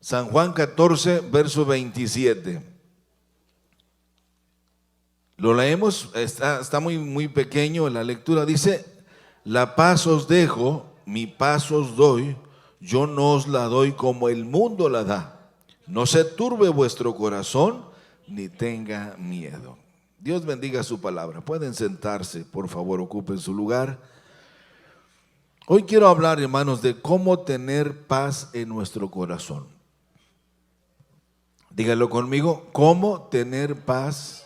San Juan 14, verso 27. Lo leemos, está muy pequeño la lectura. Dice: la paz os dejo, mi paz os doy, yo no os la doy como el mundo la da. No se turbe vuestro corazón, ni tenga miedo. Dios bendiga su palabra. Pueden sentarse, por favor, ocupen su lugar. Hoy quiero hablar, hermanos, de cómo tener paz en nuestro corazón. Díganlo conmigo: cómo tener paz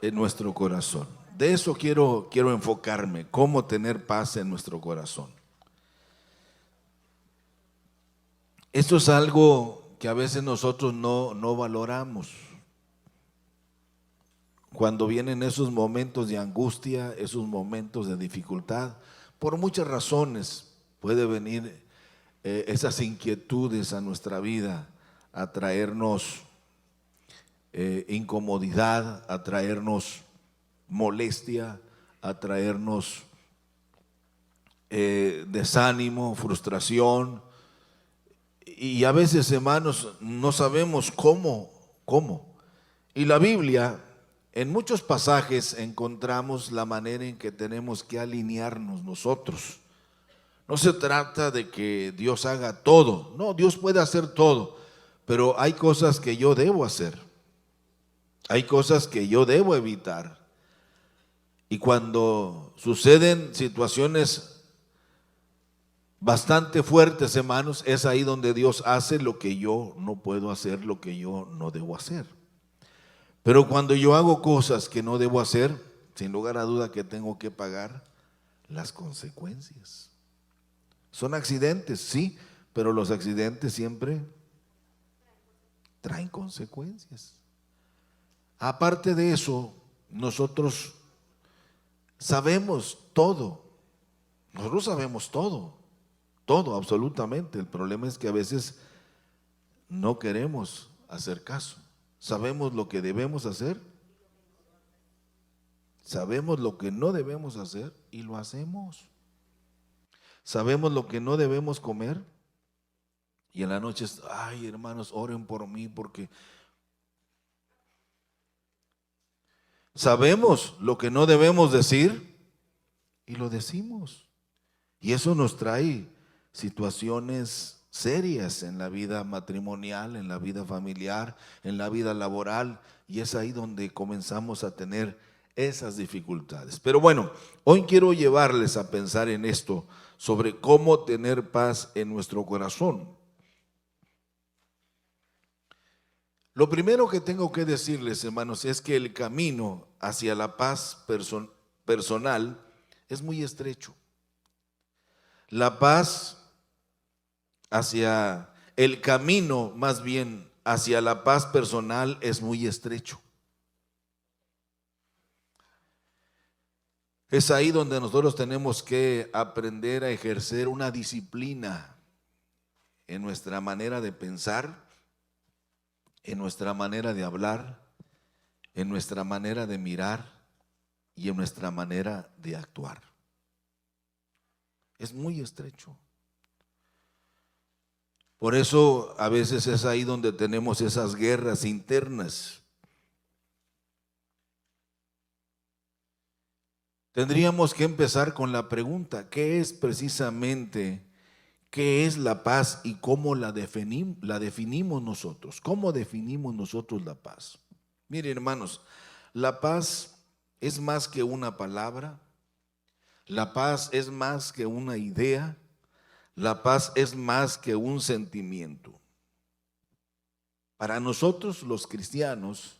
en nuestro corazón. De eso quiero enfocarme, cómo tener paz en nuestro corazón. Esto es algo que a veces nosotros no valoramos. Cuando vienen esos momentos de angustia, esos momentos de dificultad, por muchas razones puede venir esas inquietudes a nuestra vida, a traernos incomodidad, a traernos molestia, a traernos desánimo, frustración. Y a veces, hermanos, no sabemos cómo. Y la Biblia, en muchos pasajes encontramos la manera en que tenemos que alinearnos nosotros. No se trata de que Dios haga todo, no, Dios puede hacer todo, pero hay cosas que yo debo hacer, hay cosas que yo debo evitar. Y cuando suceden situaciones bastante fuertes, hermanos, es ahí donde Dios hace lo que yo no puedo hacer, lo que yo no debo hacer. Pero cuando yo hago cosas que no debo hacer, sin lugar a duda que tengo que pagar las consecuencias. Son accidentes, sí, pero los accidentes siempre traen consecuencias. Aparte de eso, nosotros sabemos todo. Nosotros sabemos todo, absolutamente. El problema es que a veces no queremos hacer caso. Sabemos lo que debemos hacer, sabemos lo que no debemos hacer y lo hacemos. Sabemos lo que no debemos comer y en la noche, ay, hermanos, oren por mí porque sabemos lo que no debemos decir y lo decimos. Y eso nos trae situaciones serias en la vida matrimonial, en la vida familiar, en la vida laboral, y es ahí donde comenzamos a tener esas dificultades. Pero bueno, hoy quiero llevarles a pensar en esto, sobre cómo tener paz en nuestro corazón. Lo primero que tengo que decirles, hermanos, es que el camino hacia la paz personal es muy estrecho. La paz hacia el camino, más bien hacia la paz personal, es muy estrecho. Es ahí donde nosotros tenemos que aprender a ejercer una disciplina en nuestra manera de pensar, en nuestra manera de hablar, en nuestra manera de mirar y en nuestra manera de actuar. Es muy estrecho. Por eso a veces es ahí donde tenemos esas guerras internas. Tendríamos que empezar con la pregunta: ¿qué es precisamente, qué es la paz y cómo la definimos nosotros? ¿Cómo definimos nosotros la paz? Miren, hermanos, la paz es más que una palabra, la paz es más que una idea, la paz es más que un sentimiento. Para nosotros los cristianos,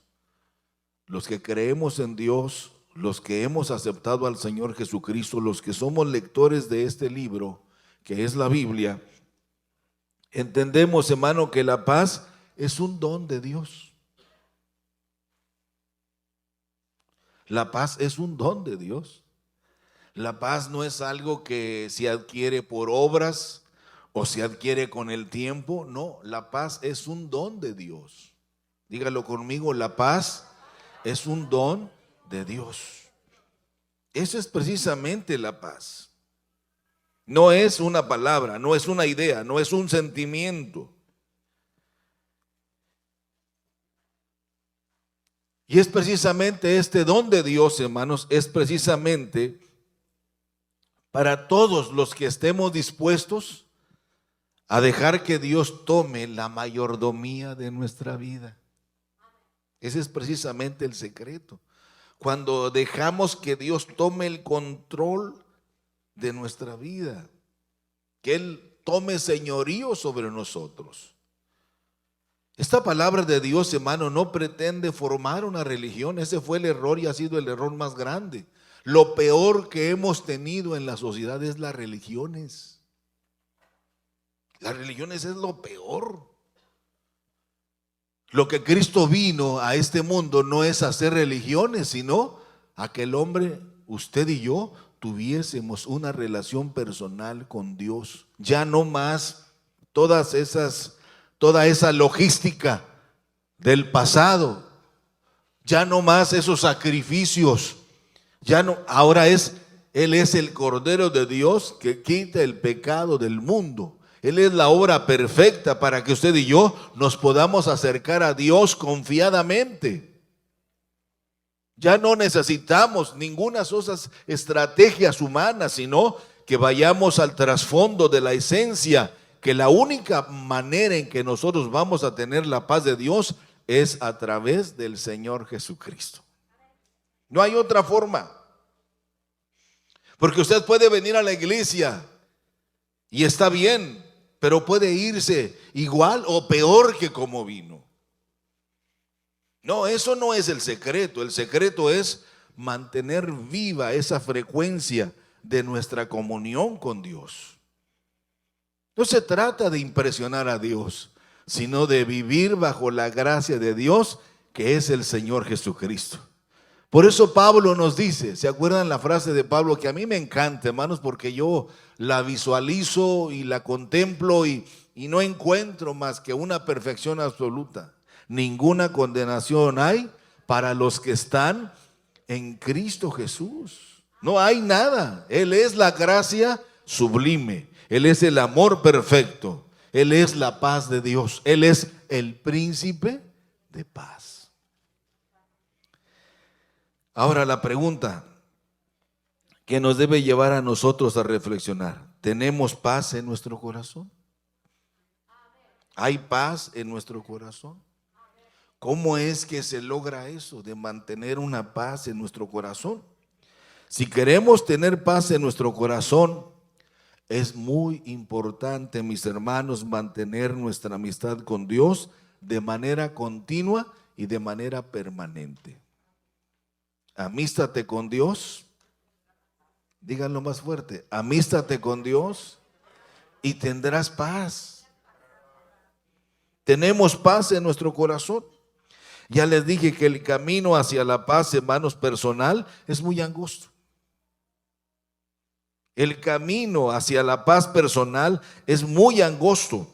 los que creemos en Dios, los que hemos aceptado al Señor Jesucristo, los que somos lectores de este libro, que es la Biblia, entendemos, hermano, que la paz es un don de Dios. La paz es un don de Dios. La paz no es algo que se adquiere por obras o se adquiere con el tiempo. No, la paz es un don de Dios. Dígalo conmigo: la paz es un don de Dios. Eso es precisamente la paz. No es una palabra, no es una idea, no es un sentimiento. Y es precisamente este don de Dios, hermanos, es precisamente para todos los que estemos dispuestos a dejar que Dios tome la mayordomía de nuestra vida. Ese es precisamente el secreto. Cuando dejamos que Dios tome el control de nuestra vida, que Él tome señorío sobre nosotros. Esta palabra de Dios, hermano, no pretende formar una religión. Ese fue el error y ha sido el error más grande. Lo peor que hemos tenido en la sociedad es las religiones. Las religiones es lo peor. Lo que Cristo vino a este mundo no es hacer religiones, sino a que el hombre, usted y yo, tuviésemos una relación personal con Dios. Ya no más toda esa logística del pasado, ya no más esos sacrificios, ya no, ahora Él es el Cordero de Dios que quita el pecado del mundo. Él es la obra perfecta para que usted y yo nos podamos acercar a Dios confiadamente. Ya no necesitamos ninguna de esas estrategias humanas, sino que vayamos al trasfondo de la esencia, que la única manera en que nosotros vamos a tener la paz de Dios es a través del Señor Jesucristo. No hay otra forma. Porque usted puede venir a la iglesia y está bien, pero puede irse igual o peor que como vino. No, eso no es el secreto. El secreto es mantener viva esa frecuencia de nuestra comunión con Dios. No se trata de impresionar a Dios, sino de vivir bajo la gracia de Dios, que es el Señor Jesucristo. Por eso Pablo nos dice, ¿se acuerdan la frase de Pablo que a mí me encanta, hermanos? Porque yo la visualizo y la contemplo y no encuentro más que una perfección absoluta. Ninguna condenación hay para los que están en Cristo Jesús. No hay nada. Él es la gracia sublime. Él es el amor perfecto. Él es la paz de Dios. Él es el príncipe de paz. Ahora la pregunta que nos debe llevar a nosotros a reflexionar: ¿tenemos paz en nuestro corazón? ¿Hay paz en nuestro corazón? ¿Cómo es que se logra eso de mantener una paz en nuestro corazón? Si queremos tener paz en nuestro corazón, es muy importante, mis hermanos, mantener nuestra amistad con Dios de manera continua y de manera permanente. Amístate con Dios. Díganlo más fuerte: amístate con Dios y tendrás paz. Tenemos paz en nuestro corazón. Ya les dije que el camino hacia la paz, hermanos, personal es muy angosto. El camino hacia la paz personal es muy angosto.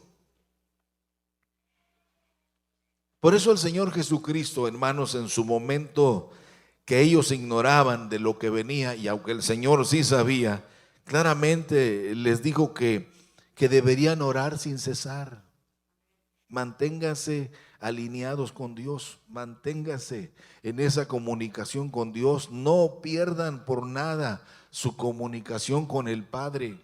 Por eso el Señor Jesucristo, hermanos, en su momento que ellos ignoraban de lo que venía, y aunque el Señor sí sabía, claramente les dijo que deberían orar sin cesar. Manténganse alineados con Dios, manténganse en esa comunicación con Dios, no pierdan por nada su comunicación con el Padre.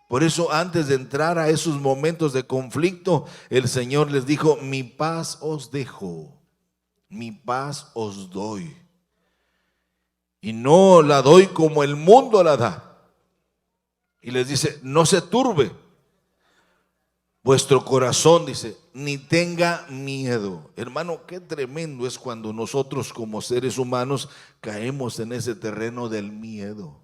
Por eso, antes de entrar a esos momentos de conflicto, el Señor les dijo: mi paz os dejo, mi paz os doy, y no la doy como el mundo la da. Y les dice: no se turbe vuestro corazón, dice, ni tenga miedo. Hermano, qué tremendo es cuando nosotros como seres humanos caemos en ese terreno del miedo,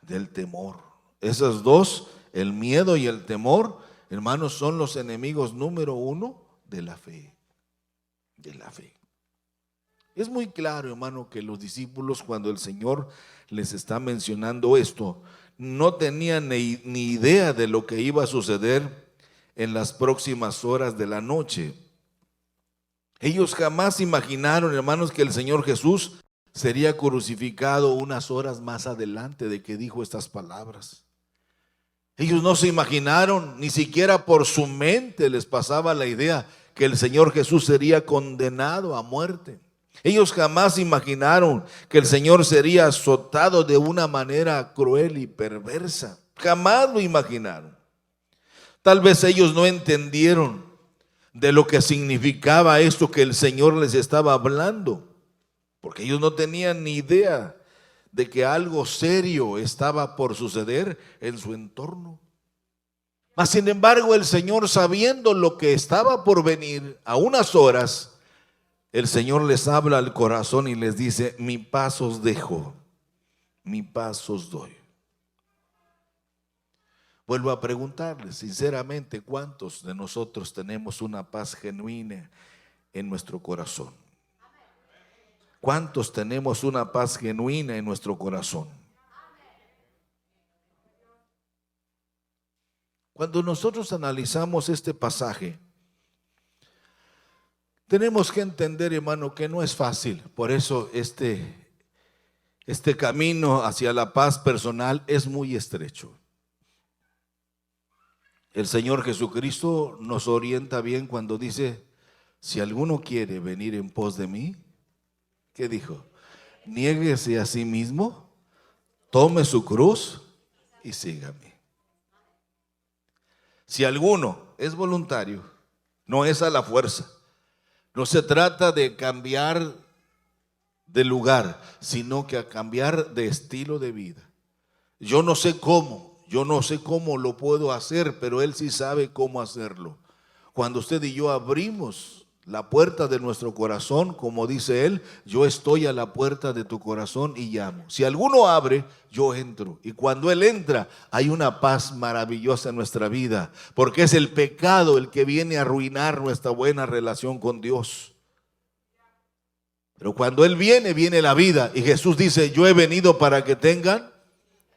del temor. Esas dos, el miedo y el temor, hermanos, son los enemigos número uno de la fe. De la fe. Es muy claro, hermano, que los discípulos, cuando el Señor les está mencionando esto, no tenían ni idea de lo que iba a suceder en las próximas horas de la noche. Ellos jamás imaginaron, hermanos, que el Señor Jesús sería crucificado unas horas más adelante de que dijo estas palabras. Ellos no se imaginaron, ni siquiera por su mente les pasaba la idea que el Señor Jesús sería condenado a muerte. Ellos jamás imaginaron que el Señor sería azotado de una manera cruel y perversa. Jamás lo imaginaron. Tal vez ellos no entendieron de lo que significaba esto que el Señor les estaba hablando, porque ellos no tenían ni idea de que algo serio estaba por suceder en su entorno. Mas sin embargo, el Señor, sabiendo lo que estaba por venir a unas horas, el Señor les habla al corazón y les dice: mi paz os dejo, mi paz os doy. Vuelvo a preguntarles sinceramente, ¿cuántos de nosotros tenemos una paz genuina en nuestro corazón? ¿Cuántos tenemos una paz genuina en nuestro corazón? Cuando nosotros analizamos este pasaje, tenemos que entender, hermano, que no es fácil. Por eso este camino hacia la paz personal es muy estrecho. El Señor Jesucristo nos orienta bien cuando dice: si alguno quiere venir en pos de mí, ¿qué dijo? Niéguese a sí mismo, tome su cruz y sígame. Si alguno es voluntario, no es a la fuerza. No se trata de cambiar de lugar, sino que a cambiar de estilo de vida. Yo no sé cómo lo puedo hacer, pero Él sí sabe cómo hacerlo. Cuando usted y yo abrimos la puerta de nuestro corazón, como dice Él: yo estoy a la puerta de tu corazón y llamo. Si alguno abre, yo entro. Y cuando Él entra, hay una paz maravillosa en nuestra vida, porque es el pecado el que viene a arruinar nuestra buena relación con Dios. Pero cuando Él viene, viene la vida. Y Jesús dice: yo he venido para que tengan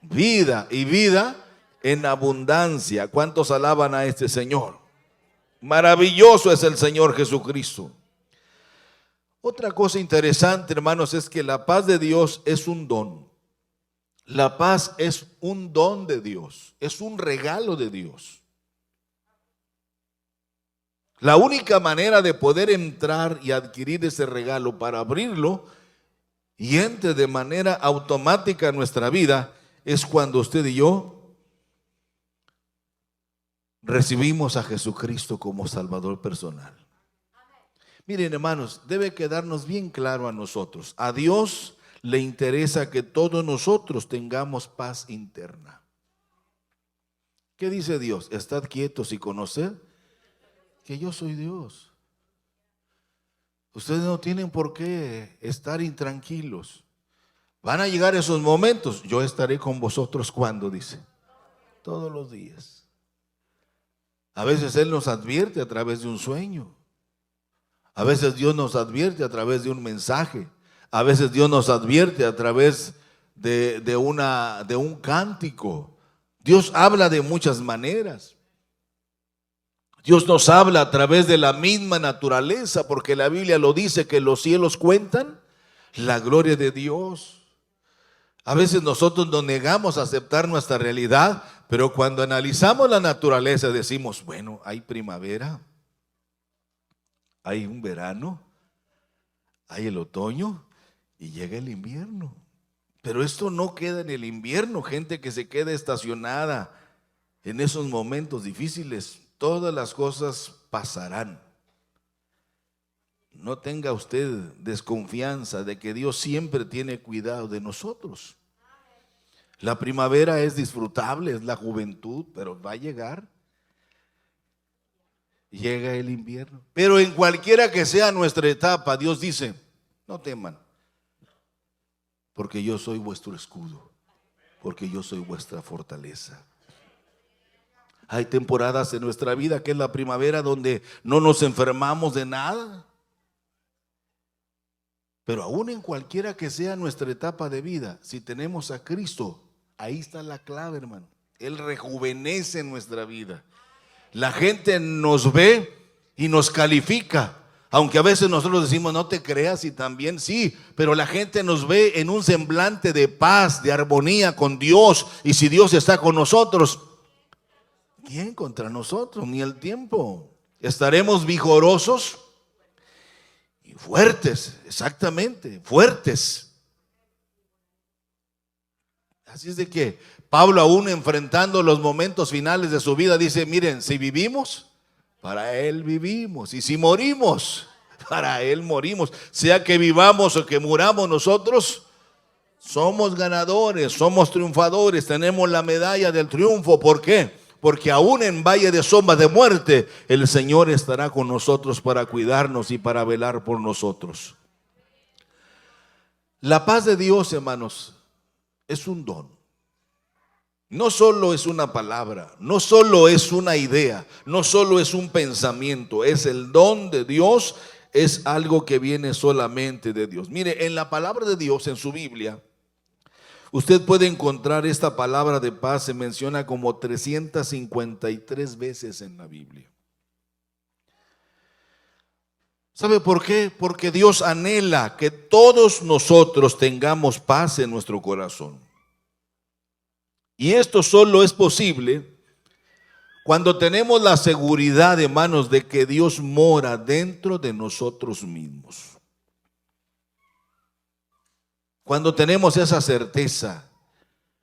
vida, y vida en abundancia. ¿Cuántos alaban a este Señor? Maravilloso es el Señor Jesucristo. Otra cosa interesante, hermanos, es que la paz de Dios es un don. La paz es un don de Dios, es un regalo de Dios. La única manera de poder entrar y adquirir ese regalo, para abrirlo y entre de manera automática en nuestra vida, es cuando usted y yo recibimos a Jesucristo como Salvador personal. Miren, hermanos, debe quedarnos bien claro a nosotros: a Dios le interesa que todos nosotros tengamos paz interna. ¿Qué dice Dios? Estad quietos y conoced que yo soy Dios. Ustedes no tienen por qué estar intranquilos. Van a llegar esos momentos. Yo estaré con vosotros, ¿cuándo? Dice, todos los días. A veces Él nos advierte a través de un sueño. A veces Dios nos advierte a través de un mensaje. A veces Dios nos advierte a través de un cántico. Dios habla de muchas maneras. Dios nos habla a través de la misma naturaleza, porque la Biblia lo dice, que los cielos cuentan la gloria de Dios. A veces nosotros nos negamos a aceptar nuestra realidad, pero cuando analizamos la naturaleza decimos: bueno, hay primavera, hay un verano, hay el otoño y llega el invierno. Pero esto no queda en el invierno, gente que se queda estacionada en esos momentos difíciles. Todas las cosas pasarán. No tenga usted desconfianza de que Dios siempre tiene cuidado de nosotros. La primavera es disfrutable, es la juventud, pero va a llegar. Llega el invierno. Pero en cualquiera que sea nuestra etapa, Dios dice: no teman, porque yo soy vuestro escudo, porque yo soy vuestra fortaleza. Hay temporadas en nuestra vida, que es la primavera, donde no nos enfermamos de nada. Pero aún en cualquiera que sea nuestra etapa de vida, si tenemos a Cristo, ahí está la clave, hermano. Él rejuvenece nuestra vida. La gente nos ve y nos califica, aunque a veces nosotros decimos: no te creas, y también sí, pero la gente nos ve en un semblante de paz, de armonía con Dios. Y si Dios está con nosotros, ¿quién contra nosotros? Ni el tiempo. Estaremos vigorosos y fuertes, exactamente, fuertes. Así es de que Pablo, aún enfrentando los momentos finales de su vida, dice, miren, si vivimos, para Él vivimos, y si morimos, para Él morimos. Sea que vivamos o que muramos, nosotros somos ganadores, somos triunfadores, tenemos la medalla del triunfo. ¿Por qué? Porque aún en valle de sombra de muerte, el Señor estará con nosotros para cuidarnos y para velar por nosotros. La paz de Dios, hermanos, es un don. No solo es una palabra, no solo es una idea, no solo es un pensamiento, es el don de Dios, es algo que viene solamente de Dios. Mire, en la palabra de Dios, en su Biblia, usted puede encontrar esta palabra de paz, se menciona como 353 veces en la Biblia. ¿Sabe por qué? Porque Dios anhela que todos nosotros tengamos paz en nuestro corazón. Y esto solo es posible cuando tenemos la seguridad, hermanos, de que Dios mora dentro de nosotros mismos. Cuando tenemos esa certeza,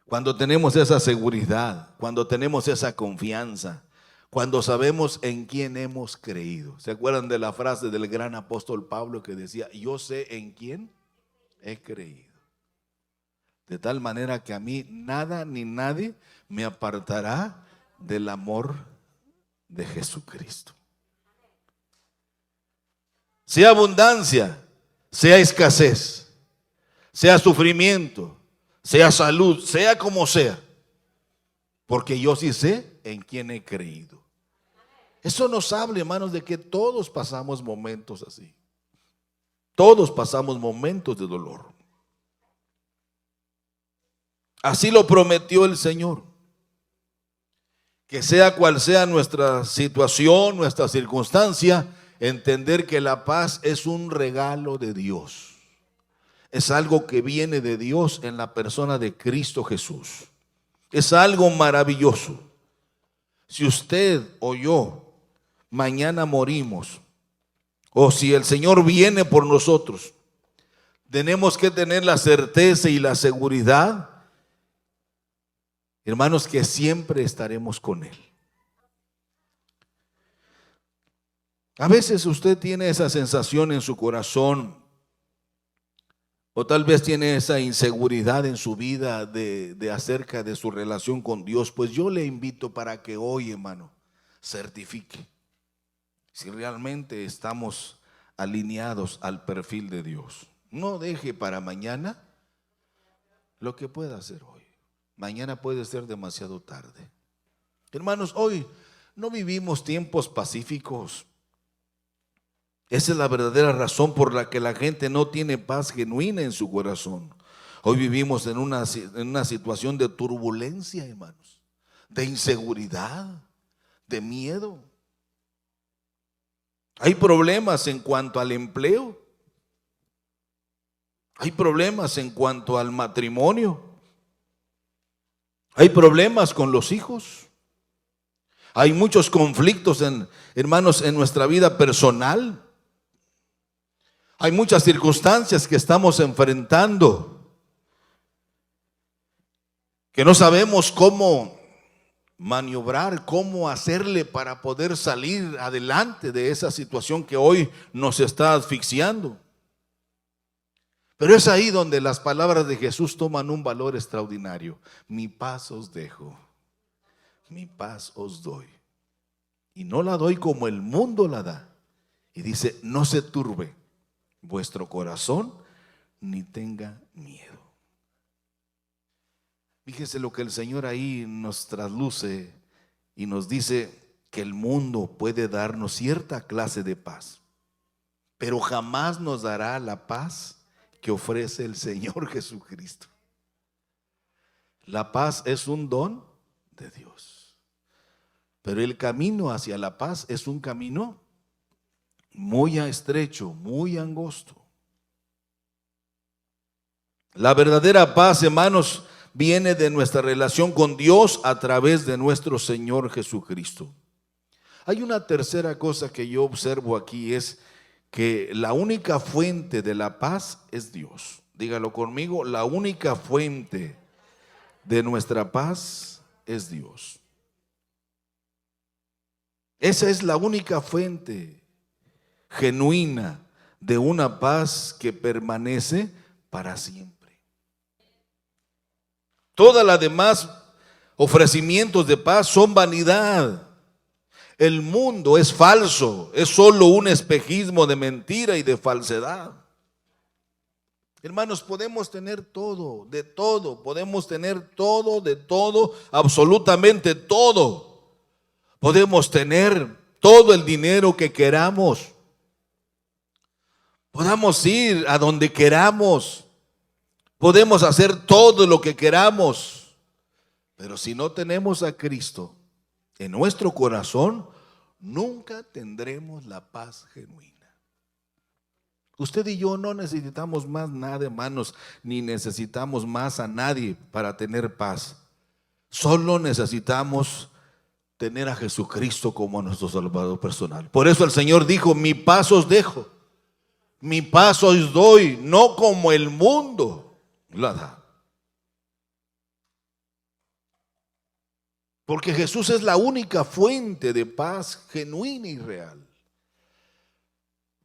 cuando tenemos esa seguridad, cuando tenemos esa confianza, cuando sabemos en quién hemos creído. ¿Se acuerdan de la frase del gran apóstol Pablo que decía, yo sé en quién he creído? De tal manera que a mí nada ni nadie me apartará del amor de Jesucristo. Sea abundancia, sea escasez, sea sufrimiento, sea salud, sea como sea. Porque yo sí sé en quién he creído. Eso nos habla, hermanos, de que todos pasamos momentos así. Todos pasamos momentos de dolor. Así lo prometió el Señor. Que sea cual sea nuestra situación, nuestra circunstancia, entender que la paz es un regalo de Dios. Es algo que viene de Dios en la persona de Cristo Jesús. Es algo maravilloso. Si usted o yo mañana morimos, o si el Señor viene por nosotros, tenemos que tener la certeza y la seguridad, hermanos, que siempre estaremos con Él. A veces usted tiene esa sensación en su corazón, o tal vez tiene esa inseguridad en su vida de acerca de su relación con Dios. Pues yo le invito para que hoy, hermano, certifique si realmente estamos alineados al perfil de Dios. No deje para mañana lo que pueda hacer hoy. Mañana puede ser demasiado tarde. Hermanos, hoy no vivimos tiempos pacíficos. Esa es la verdadera razón por la que la gente no tiene paz genuina en su corazón. Hoy vivimos en una situación de turbulencia, hermanos, de inseguridad, de miedo. Hay problemas en cuanto al empleo. Hay problemas en cuanto al matrimonio. Hay problemas con los hijos. Hay muchos conflictos, hermanos, en nuestra vida personal. Hay muchas circunstancias que estamos enfrentando, que no sabemos cómo maniobrar, cómo hacerle para poder salir adelante de esa situación que hoy nos está asfixiando. Pero es ahí donde las palabras de Jesús toman un valor extraordinario. Mi paz os dejo, mi paz os doy. Y no la doy como el mundo la da. Y dice, no se turbe vuestro corazón ni tenga miedo. Fíjese lo que el Señor ahí nos trasluce y nos dice que el mundo puede darnos cierta clase de paz, pero jamás nos dará la paz que ofrece el Señor Jesucristo. La paz es un don de Dios, pero el camino hacia la paz es un camino muy estrecho, muy angosto. La verdadera paz, hermanos, viene de nuestra relación con Dios a través de nuestro Señor Jesucristo. Hay una tercera cosa que yo observo aquí, es que la única fuente de la paz es Dios. Dígalo conmigo, la única fuente de nuestra paz es Dios. Esa es la única fuente genuina de una paz que permanece para siempre. Todas las demás ofrecimientos de paz son vanidad. El mundo es falso, es solo un espejismo de mentira y de falsedad. Hermanos, podemos tener todo, de todo, podemos tener todo, de todo, absolutamente todo. Podemos tener todo el dinero que queramos. Podemos ir a donde queramos. Podemos hacer todo lo que queramos. Pero si no tenemos a Cristo en nuestro corazón, nunca tendremos la paz genuina. Usted y yo no necesitamos más nada, hermanos, ni necesitamos más a nadie para tener paz. Solo necesitamos tener a Jesucristo como nuestro Salvador personal. Por eso el Señor dijo: mi paz os dejo, mi paz os doy, no como el mundo la da. Porque Jesús es la única fuente de paz genuina y real.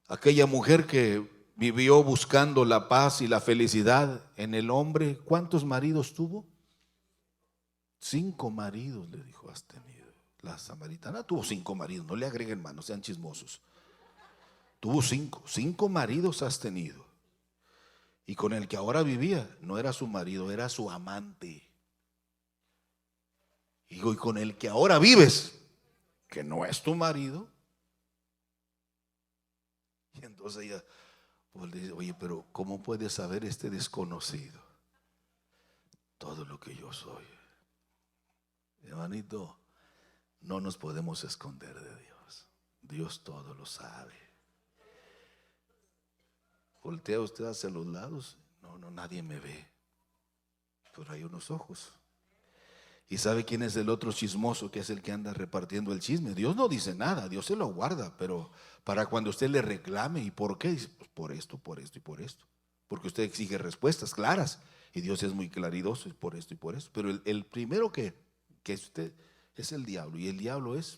Aquella mujer que vivió buscando la paz y la felicidad en el hombre, ¿cuántos maridos tuvo? 5 maridos, le dijo, has tenido. La samaritana tuvo 5 maridos, no le agreguen más, no sean chismosos. Tuvo 5 maridos has tenido. Y con el que ahora vivía, no era su marido, era su amante. Y con el que ahora vives, que no es tu marido. Y entonces ella pues le dice: oye, pero ¿cómo puede saber este desconocido todo lo que yo soy? Hermanito, no nos podemos esconder de Dios. Dios todo lo sabe. Voltea usted hacia los lados. No, nadie me ve. Pero hay unos ojos. ¿Y sabe quién es el otro chismoso, que es el que anda repartiendo el chisme? Dios no dice nada, Dios se lo guarda, pero para cuando usted le reclame, ¿y por qué? Dice: pues por esto, por esto y por esto. Porque usted exige respuestas claras y Dios es muy claridoso, por esto y por esto. Pero el primero que usted es el diablo, y el diablo es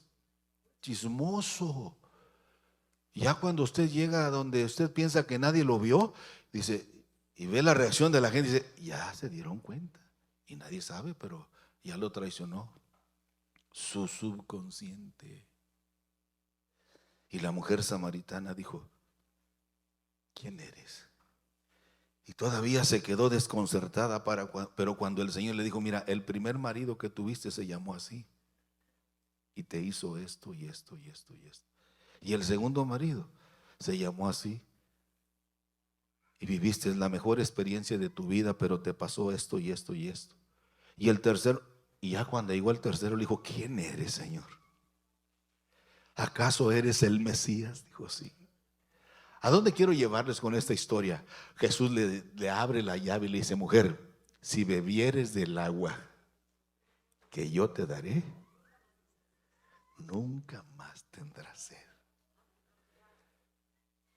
chismoso. Ya cuando usted llega a donde usted piensa que nadie lo vio, dice, y ve la reacción de la gente, dice: ya se dieron cuenta y nadie sabe, pero ya lo traicionó su subconsciente. Y la mujer samaritana dijo: ¿quién eres? Y todavía se quedó desconcertada, pero cuando el Señor le dijo: mira, el primer marido que tuviste se llamó así, y te hizo esto y esto y esto y esto. Y el segundo marido se llamó así, y viviste la mejor experiencia de tu vida, pero te pasó esto y esto y esto. Y el tercero, y ya cuando llegó el tercero, le dijo: ¿quién eres, Señor? ¿Acaso eres el Mesías? Dijo: sí. ¿A dónde quiero llevarles con esta historia? Jesús le abre la llave y le dice: mujer, si bebieres del agua que yo te daré, nunca más tendrás sed.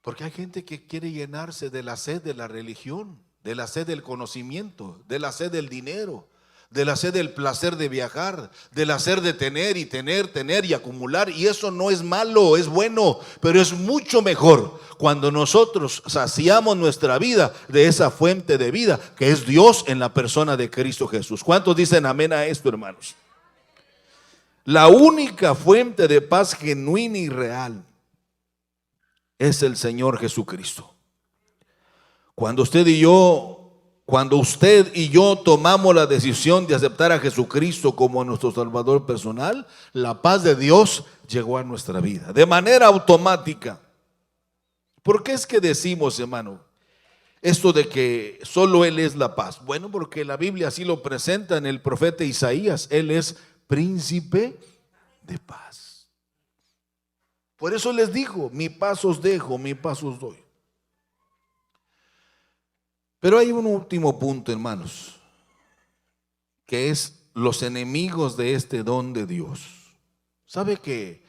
Porque hay gente que quiere llenarse de la sed de la religión, de la sed del conocimiento, de la sed del dinero, de la sed del placer de viajar, de la sed de tener y tener y acumular. Y eso no es malo, es bueno, pero es mucho mejor cuando nosotros saciamos nuestra vida de esa fuente de vida que es Dios en la persona de Cristo Jesús. ¿Cuántos dicen amén a esto, hermanos? La única fuente de paz genuina y real es el Señor Jesucristo. Cuando usted y yo tomamos la decisión de aceptar a Jesucristo como nuestro Salvador personal, la paz de Dios llegó a nuestra vida de manera automática. ¿Por qué es que decimos, hermano, esto de que solo Él es la paz? Bueno, porque la Biblia así lo presenta en el profeta Isaías. Él es príncipe de paz. Por eso les digo: mi paz os dejo, mi paz os doy. Pero hay un último punto, hermanos, que es los enemigos de este don de Dios. ¿Sabe que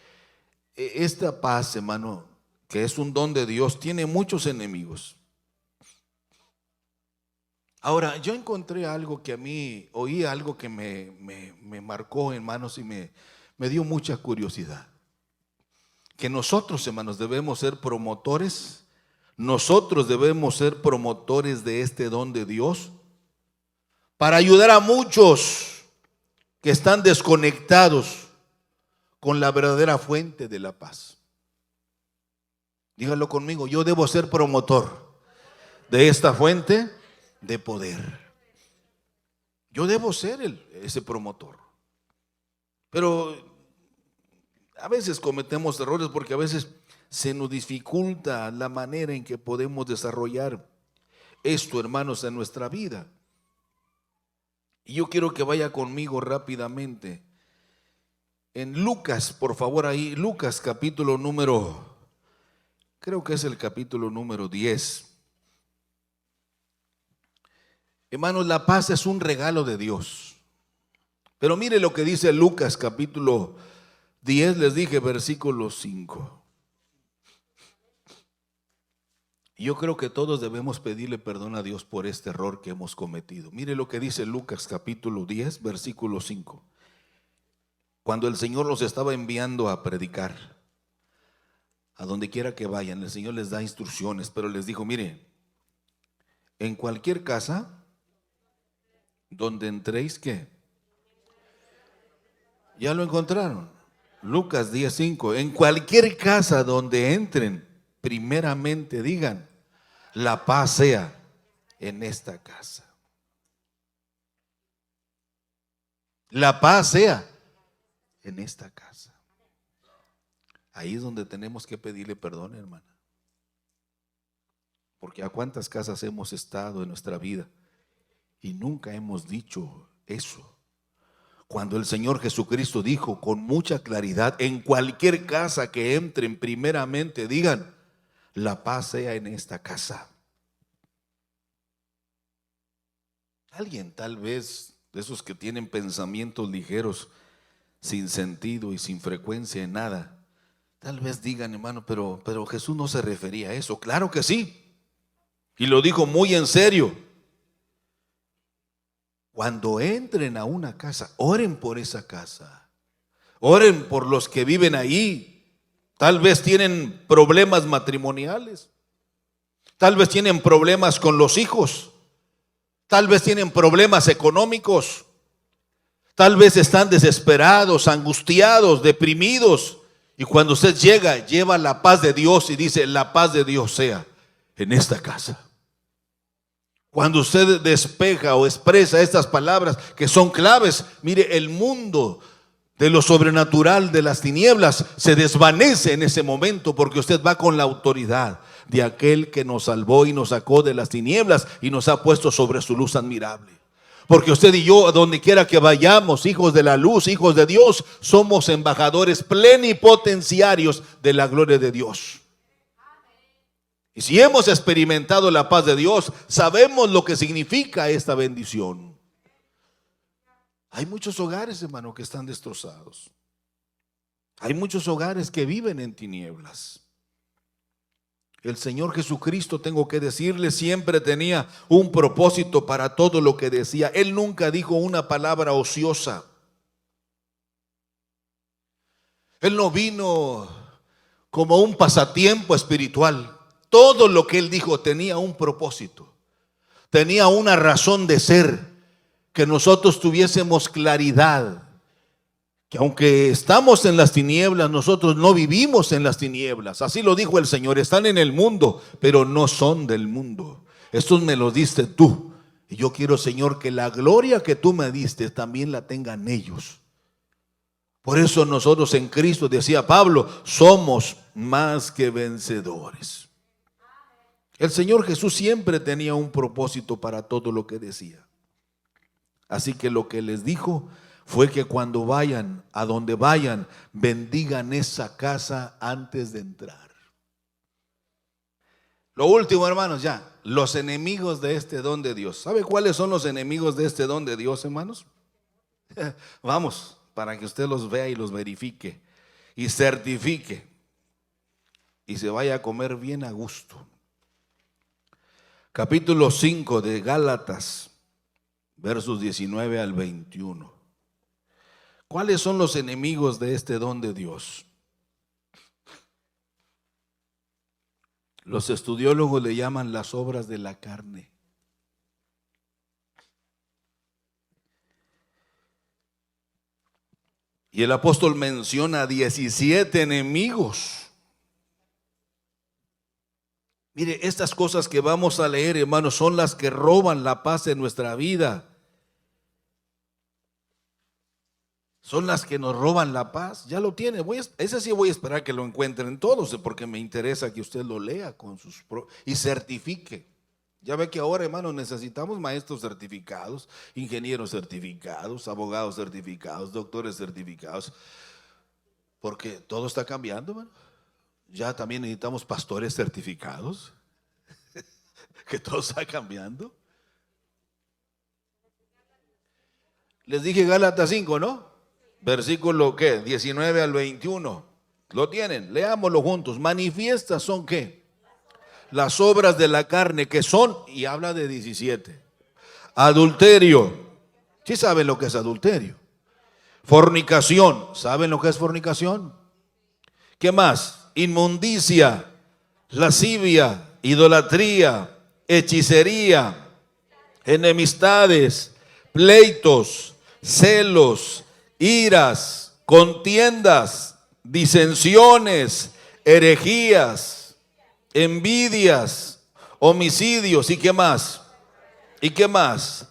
esta paz, hermano, que es un don de Dios, tiene muchos enemigos. Ahora, yo encontré algo que a mí, oí algo que me marcó, hermanos, y me dio mucha curiosidad. Que nosotros, hermanos, debemos ser promotores. Nosotros debemos ser promotores de este don de Dios para ayudar a muchos que están desconectados con la verdadera fuente de la paz. Dígalo conmigo, yo debo ser promotor de esta fuente de poder. Yo debo ser ese promotor. Pero a veces cometemos errores porque a veces se nos dificulta la manera en que podemos desarrollar esto, hermanos, en nuestra vida. Y yo quiero que vaya conmigo rápidamente en Lucas, por favor, ahí, Lucas capítulo número, creo que es el capítulo número 10. Hermanos, la paz es un regalo de Dios. Pero mire lo que dice Lucas capítulo 10, les dije versículo 5. Yo creo que todos debemos pedirle perdón a Dios por este error que hemos cometido. Mire lo que dice Lucas capítulo 10, versículo 5. Cuando el Señor los estaba enviando a predicar, a donde quiera que vayan, el Señor les da instrucciones, pero les dijo, mire, en cualquier casa donde entréis, ¿qué? Ya lo encontraron. Lucas 10:5. En cualquier casa donde entren, primeramente digan, la paz sea en esta casa. La paz sea en esta casa. Ahí es donde tenemos que pedirle perdón, hermana. Porque a cuántas casas hemos estado en nuestra vida y nunca hemos dicho eso. Cuando el Señor Jesucristo dijo con mucha claridad, en cualquier casa que entren, primeramente digan, la paz sea en esta casa. Alguien tal vez de esos que tienen pensamientos ligeros, sin sentido y sin frecuencia en nada, tal vez digan, hermano, pero Jesús no se refería a eso. Claro que sí, y lo dijo muy en serio. Cuando entren a una casa, oren por esa casa, oren por los que viven ahí. Tal vez tienen problemas matrimoniales, tal vez tienen problemas con los hijos, tal vez tienen problemas económicos, tal vez están desesperados, angustiados, deprimidos. Y cuando usted llega, lleva la paz de Dios y dice, la paz de Dios sea en esta casa. Cuando usted despeja o expresa estas palabras que son claves, mire, el mundo de lo sobrenatural, de las tinieblas, se desvanece en ese momento, porque usted va con la autoridad de aquel que nos salvó y nos sacó de las tinieblas y nos ha puesto sobre su luz admirable. Porque usted y yo, a donde quiera que vayamos, hijos de la luz, hijos de Dios, somos embajadores plenipotenciarios de la gloria de Dios. Y si hemos experimentado la paz de Dios, sabemos lo que significa esta bendición. Hay muchos hogares, hermano, que están destrozados. Hay muchos hogares que viven en tinieblas. El Señor Jesucristo, tengo que decirle, siempre tenía un propósito para todo lo que decía. Él nunca dijo una palabra ociosa. Él no vino como un pasatiempo espiritual. Todo lo que Él dijo tenía un propósito, tenía una razón de ser, que nosotros tuviésemos claridad, que aunque estamos en las tinieblas, nosotros no vivimos en las tinieblas. Así lo dijo el Señor, están en el mundo, pero no son del mundo. Esto me lo diste tú. Y yo quiero, Señor, que la gloria que tú me diste también la tengan ellos. Por eso nosotros en Cristo, decía Pablo, somos más que vencedores. El Señor Jesús siempre tenía un propósito para todo lo que decía. Así que lo que les dijo fue que cuando vayan, a donde vayan, bendigan esa casa antes de entrar. Lo último, hermanos, ya, los enemigos de este don de Dios. ¿Sabe cuáles son los enemigos de este don de Dios, hermanos? Vamos, para que usted los vea y los verifique y certifique. y se vaya a comer bien a gusto. Capítulo 5 de Gálatas, versos 19 al 21. ¿Cuáles son los enemigos de este don de Dios? Los estudiólogos le llaman las obras de la carne. Y el apóstol menciona 17 enemigos. Mire, estas cosas que vamos a leer, hermanos, son las que roban la paz en nuestra vida. Son las que nos roban la paz. Ya lo tiene. Ese sí voy a esperar que lo encuentren todos, porque me interesa que usted lo lea y certifique. Ya ve que ahora, hermanos, necesitamos maestros certificados, ingenieros certificados, abogados certificados, doctores certificados, porque todo está cambiando, hermano. Ya también necesitamos pastores certificados, que todo está cambiando. Les dije Gálatas 5, ¿no? Versículo, ¿qué? 19 al 21. ¿Lo tienen? Leámoslo juntos. Manifiestas son, ¿qué? Las obras de la carne, que son, y habla de 17. Adulterio. ¿Sí saben lo que es adulterio? Fornicación. ¿Saben lo que es fornicación? ¿Qué más? Inmundicia, lascivia, idolatría, hechicería, enemistades, pleitos, celos, iras, contiendas, disensiones, herejías, envidias, homicidios. ¿Y qué más? ¿Y qué más?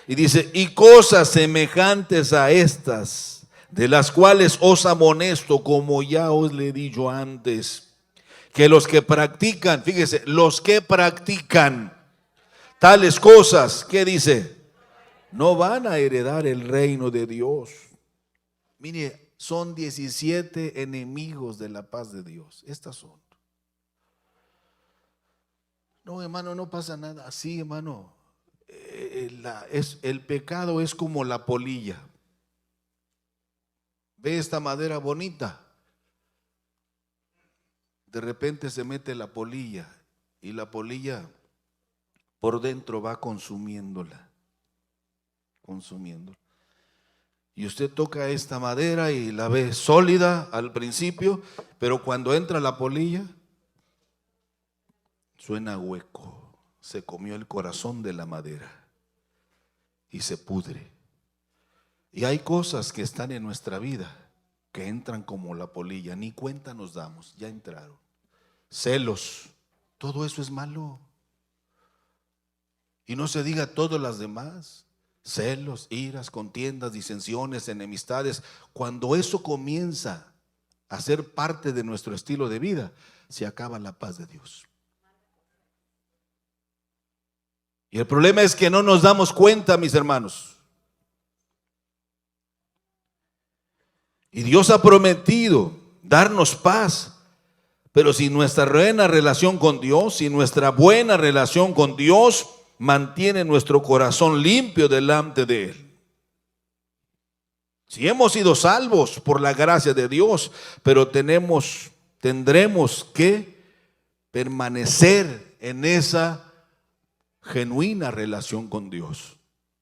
Y dice, y cosas semejantes a estas, de las cuales os amonesto, como ya os le he dicho antes, que los que practican, fíjese, los que practican tales cosas, ¿qué dice? No van a heredar el reino de Dios. Mire, son 17 enemigos de la paz de Dios. Estas son. No, hermano, no pasa nada así, hermano. El pecado es como la polilla. Ve esta madera bonita. De repente se mete la polilla y la polilla por dentro va consumiéndola. Y usted toca esta madera y la ve sólida al principio, pero cuando entra la polilla, suena hueco. Se comió el corazón de la madera y se pudre. Y hay cosas que están en nuestra vida que entran como la polilla, ni cuenta nos damos, ya entraron. Celos, todo eso es malo. Y no se diga todas las demás. Celos, iras, contiendas, disensiones, enemistades. Cuando eso comienza a ser parte de nuestro estilo de vida, se acaba la paz de Dios. Y el problema es que no nos damos cuenta, mis hermanos. Y Dios ha prometido darnos paz, pero si nuestra buena relación con Dios, si nuestra buena relación con Dios mantiene nuestro corazón limpio delante de Él. Si hemos sido salvos por la gracia de Dios, pero tendremos que permanecer en esa genuina relación con Dios.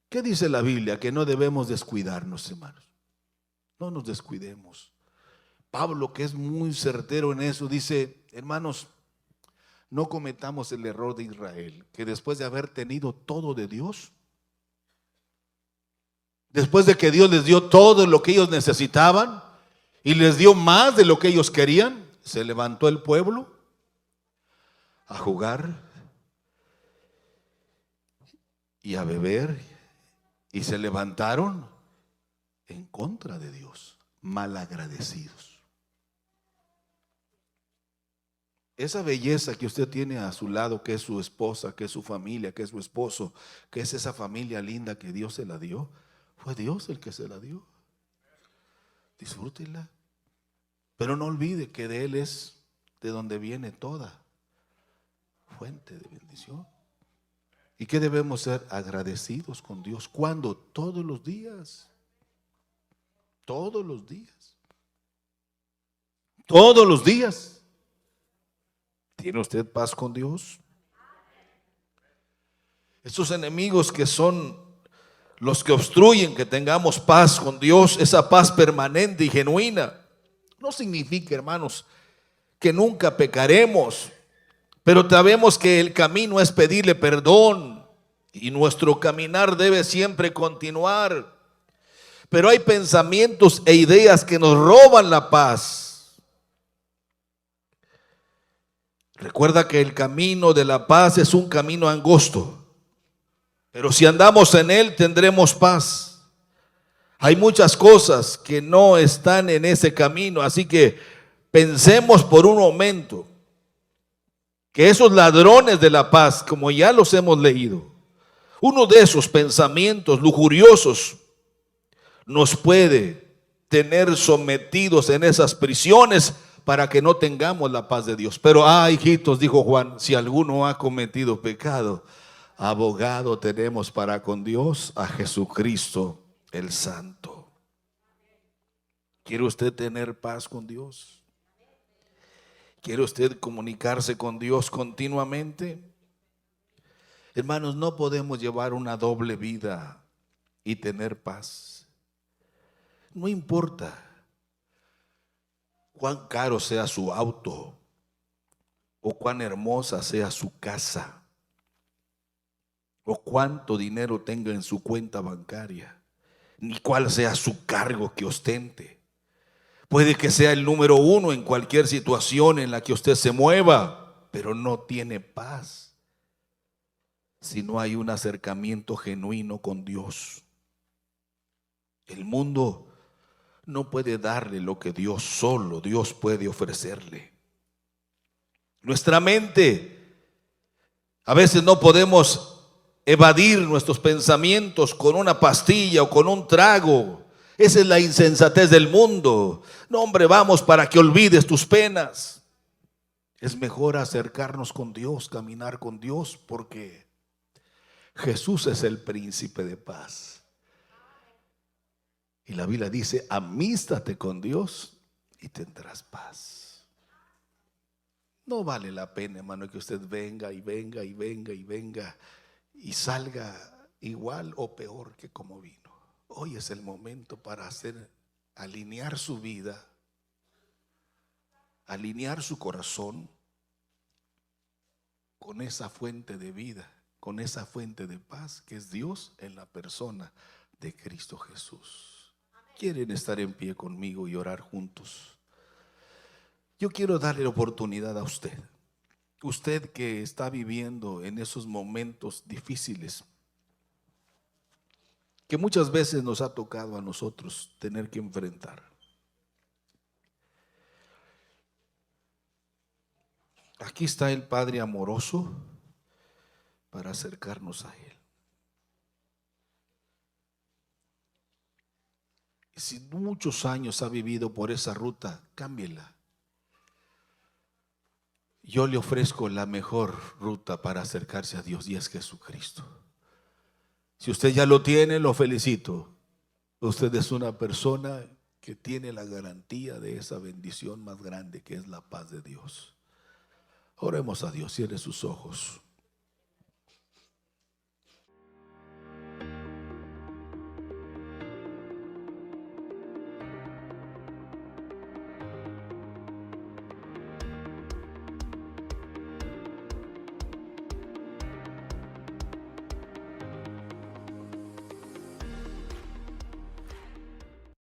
¿Qué dice la Biblia? Que no debemos descuidarnos, hermanos. No nos descuidemos. Pablo, que es muy certero en eso, dice, hermanos, no cometamos el error de Israel, que después de haber tenido todo de Dios, después de que Dios les dio todo lo que ellos necesitaban y les dio más de lo que ellos querían, se levantó el pueblo a jugar y a beber, y se levantaron en contra de Dios, malagradecidos. Esa belleza que usted tiene a su lado, que es su esposa, que es su familia, que es su esposo, que es esa familia linda que Dios se la dio, fue Dios el que se la dio. Disfrútela, pero no olvide que de Él es de donde viene toda fuente de bendición. ¿Y qué debemos ser? Agradecidos con Dios. ¿Cuándo? Todos los días. Todos los días. Todos los días. ¿Tiene usted paz con Dios? Estos enemigos que son los que obstruyen que tengamos paz con Dios, esa paz permanente y genuina, no significa, hermanos, que nunca pecaremos, pero sabemos que el camino es pedirle perdón y nuestro caminar debe siempre continuar. Pero hay pensamientos e ideas que nos roban la paz. Recuerda que el camino de la paz es un camino angosto, pero si andamos en él tendremos paz. Hay muchas cosas que no están en ese camino, así que pensemos por un momento que esos ladrones de la paz, como ya los hemos leído, uno de esos pensamientos lujuriosos nos puede tener sometidos en esas prisiones para que no tengamos la paz de Dios. Pero, hijitos, dijo Juan, si alguno ha cometido pecado, abogado tenemos para con Dios a Jesucristo el Santo. ¿Quiere usted tener paz con Dios? ¿Quiere usted comunicarse con Dios continuamente? Hermanos, no podemos llevar una doble vida y tener paz. No importa cuán caro sea su auto o cuán hermosa sea su casa o cuánto dinero tenga en su cuenta bancaria, ni cuál sea su cargo que ostente. Puede que sea el número uno en cualquier situación en la que usted se mueva, pero no tiene paz si no hay un acercamiento genuino con Dios. El mundo no puede darle lo que solo Dios puede ofrecerle. Nuestra mente, a veces no podemos evadir nuestros pensamientos con una pastilla o con un trago. Esa es la insensatez del mundo. No, hombre, vamos para que olvides tus penas. Es mejor acercarnos con Dios, caminar con Dios, porque Jesús es el príncipe de paz. Y la Biblia dice, amístate con Dios y tendrás paz. No vale la pena, hermano, que usted venga y venga y venga y venga y salga igual o peor que como vino. Hoy es el momento para alinear su vida, alinear su corazón con esa fuente de vida, con esa fuente de paz que es Dios en la persona de Cristo Jesús. ¿Quieren estar en pie conmigo y orar juntos? Yo quiero darle la oportunidad a usted. Usted que está viviendo en esos momentos difíciles, que muchas veces nos ha tocado a nosotros tener que enfrentar. Aquí está el Padre amoroso para acercarnos a Él. Y si muchos años ha vivido por esa ruta, cámbiela. Yo le ofrezco la mejor ruta para acercarse a Dios y es Jesucristo. Si usted ya lo tiene, lo felicito. Usted es una persona que tiene la garantía de esa bendición más grande que es la paz de Dios. Oremos a Dios, cierre sus ojos.